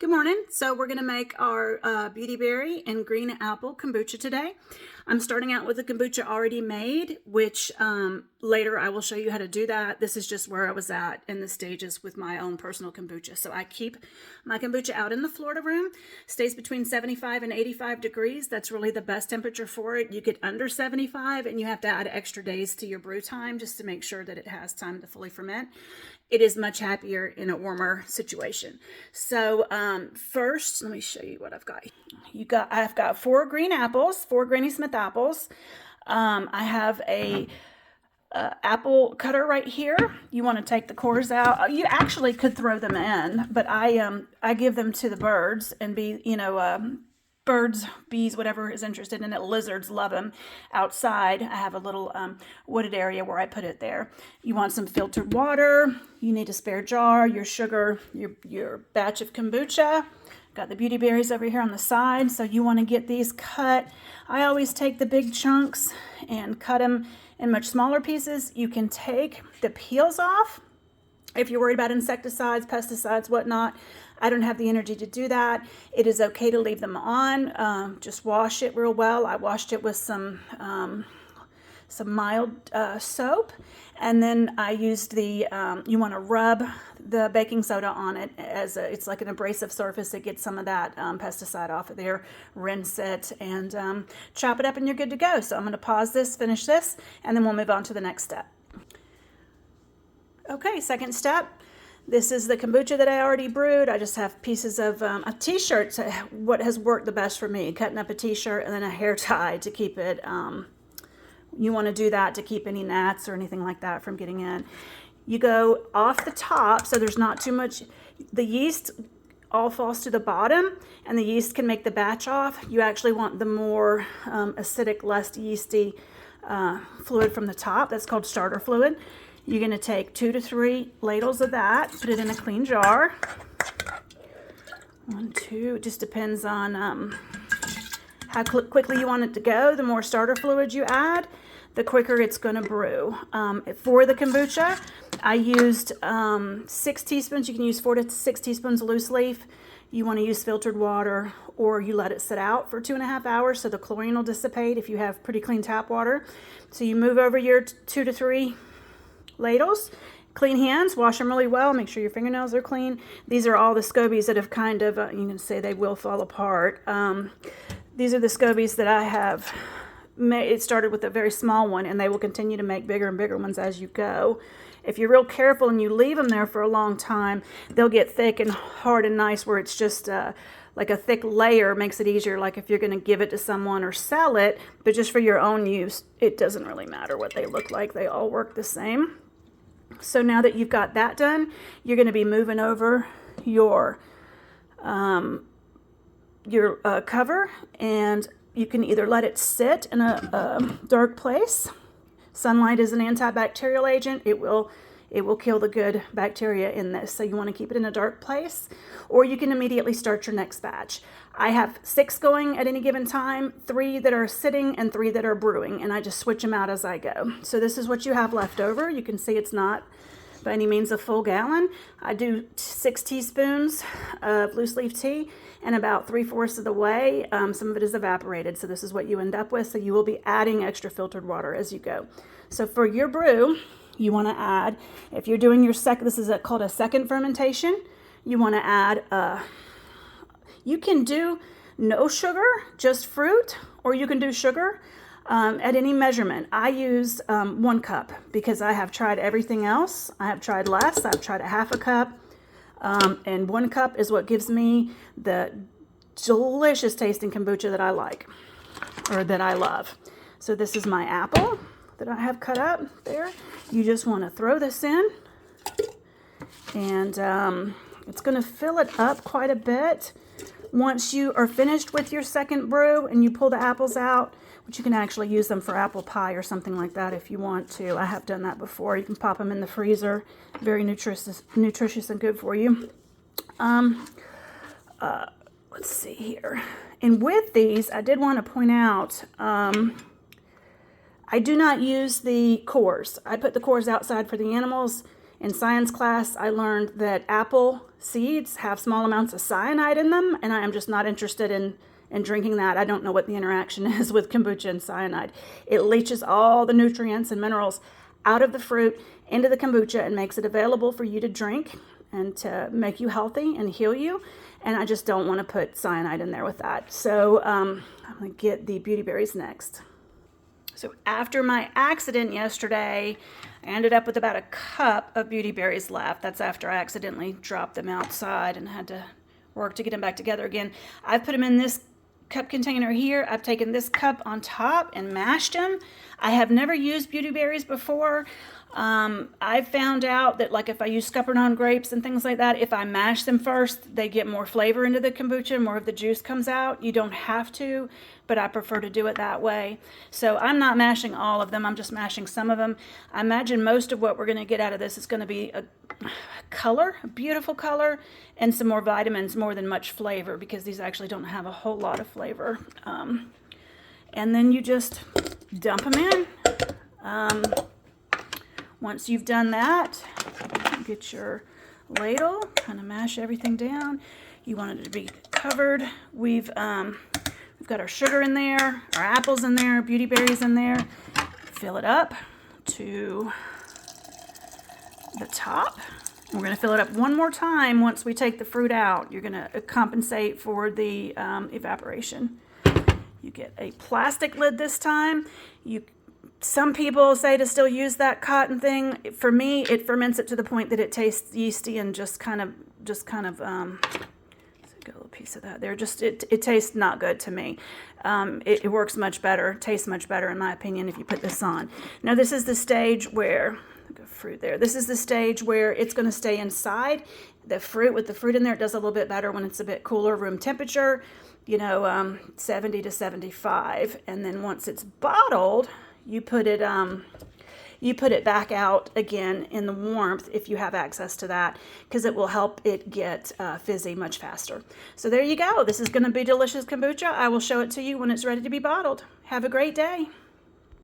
Good morning. So we're going to make our Beautyberry and green apple kombucha today. I'm starting out with the kombucha already made, which later I will show you how to do that. This is just where I was at in the stages with my own personal kombucha. So I keep my kombucha out in the Florida room. Stays between 75 and 85 degrees. That's really the best temperature for it. You get under 75 and you have to add extra days to your brew time just to make sure that it has time to fully ferment. It is much happier in a warmer situation. So first, let me show you what I've got. I've got 4 green apples, 4 Granny Smith apples. I have a apple cutter right here. You want to take the cores out. You actually could throw them in, but I give them to the birds and birds, bees, whatever is interested in it. Lizards love them outside. I have a little wooded area where I put it there. You want some filtered water. You need a spare jar, your sugar, your batch of kombucha. Got the beauty berries over here on the side. So you want to get these cut. I always take the big chunks and cut them in much smaller pieces. You can take the peels off if you're worried about insecticides, pesticides, whatnot. I don't have the energy to do that. It is okay to leave them on. Just wash it real well. I washed it with some mild soap, and then I used the. You want to rub the baking soda on it as it's like an abrasive surface. It gets some of that pesticide off of there. Rinse it and chop it up, and you're good to go. So I'm going to pause this, finish this, and then we'll move on to the next step. Okay, second step. This is the kombucha that I already brewed. I just have pieces of a t-shirt, what has worked the best for me, cutting up a t-shirt and then a hair tie to keep it, you want to do that to keep any gnats or anything like that from getting in. You go off the top so there's not too much, the yeast all falls to the bottom and the yeast can make the batch off. You actually want the more acidic, less yeasty fluid from the top. That's called starter fluid. You're going to take 2 to 3 ladles of that, put it in a clean jar. 1, 2, it just depends on how quickly you want it to go. The more starter fluid you add, the quicker it's going to brew. For the kombucha, I used 6 teaspoons. You can use 4 to 6 teaspoons loose leaf. You want to use filtered water, or you let it sit out for 2.5 hours so the chlorine will dissipate if you have pretty clean tap water. So you move over your 2 to 3 ladles, clean hands, wash them really well, make sure your fingernails are clean. These are all the scobies that have kind of, you can say they will fall apart. These are the scobies that I have made. It started with a very small one and they will continue to make bigger and bigger ones as you go. If you're real careful and you leave them there for a long time, they'll get thick and hard and nice where it's just like a thick layer. Makes it easier, like if you're going to give it to someone or sell it, but just for your own use, it doesn't really matter what they look like. They all work the same. So now that you've got that done, you're going to be moving over your cover, and you can either let it sit in a dark place. Sunlight is an antibacterial agent. It will kill the good bacteria in this. So you want to keep it in a dark place, or you can immediately start your next batch. I have 6 going at any given time, 3 that are sitting and 3 that are brewing, and I just switch them out as I go. So this is what you have left over. You can see it's not by any means a full gallon. I do 6 teaspoons of loose leaf tea, and about 3/4 of the way, some of it is evaporated. So this is what you end up with. So you will be adding extra filtered water as you go. So for your brew, you want to add, if you're doing your this is called a second fermentation, you want to add, you can do no sugar, just fruit, or you can do sugar at any measurement. I use 1 cup because I have tried everything else. I have tried less. I've tried a 1/2 cup, and 1 cup is what gives me the delicious tasting kombucha that I like, or that I love. So this is my apple that I have cut up there. You just want to throw this in, and it's going to fill it up quite a bit. Once you are finished with your second brew and you pull the apples out, which you can actually use them for apple pie or something like that if you want to. I have done that before. You can pop them in the freezer. Very nutritious and good for you. Let's see here. And with these, I did want to point out, I do not use the cores. I put the cores outside for the animals In science class, I learned that apple seeds have small amounts of cyanide in them, and I am just not interested in drinking that. I don't know what the interaction is with kombucha and cyanide. It leaches all the nutrients and minerals out of the fruit into the kombucha and makes it available for you to drink and to make you healthy and heal you. And I just don't want to put cyanide in there with that. So I'm going to get the Beautyberries next. So after my accident yesterday, I ended up with about a cup of Beautyberries left. That's after I accidentally dropped them outside and had to work to get them back together again. I've put them in this cup container here. I've taken this cup on top and mashed them. I have never used Beautyberries before. I found out that, like, if I use scuppernong grapes and things like that, if I mash them first, they get more flavor into the kombucha, more of the juice comes out. You don't have to, but I prefer to do it that way. So I'm not mashing all of them, I'm just mashing some of them. I imagine most of what we're going to get out of this is going to be a color, a beautiful color, and some more vitamins more than much flavor, because these actually don't have a whole lot of flavor. And then you just dump them in. Once you've done that, get your ladle, kind of mash everything down. You want it to be covered. We've got our sugar in there, our apples in there, Beautyberries in there. Fill it up to the top. We're going to fill it up one more time once we take the fruit out. You're going to compensate for the evaporation. You get a plastic lid this time. Some people say to still use that cotton thing. For me, it ferments it to the point that it tastes yeasty and just kind of got a little piece of that there. It tastes not good to me. It works much better, tastes much better in my opinion if you put this on. Now this is the stage where, fruit there. This is the stage where it's going to stay inside. The fruit, with the fruit in there, it does a little bit better when it's a bit cooler, room temperature, 70 to 75. And then once it's bottled, you put it back out again in the warmth if you have access to that, because it will help it get fizzy much faster. So there you go. This is going to be delicious kombucha. I will show it to you when it's ready to be bottled. Have a great day.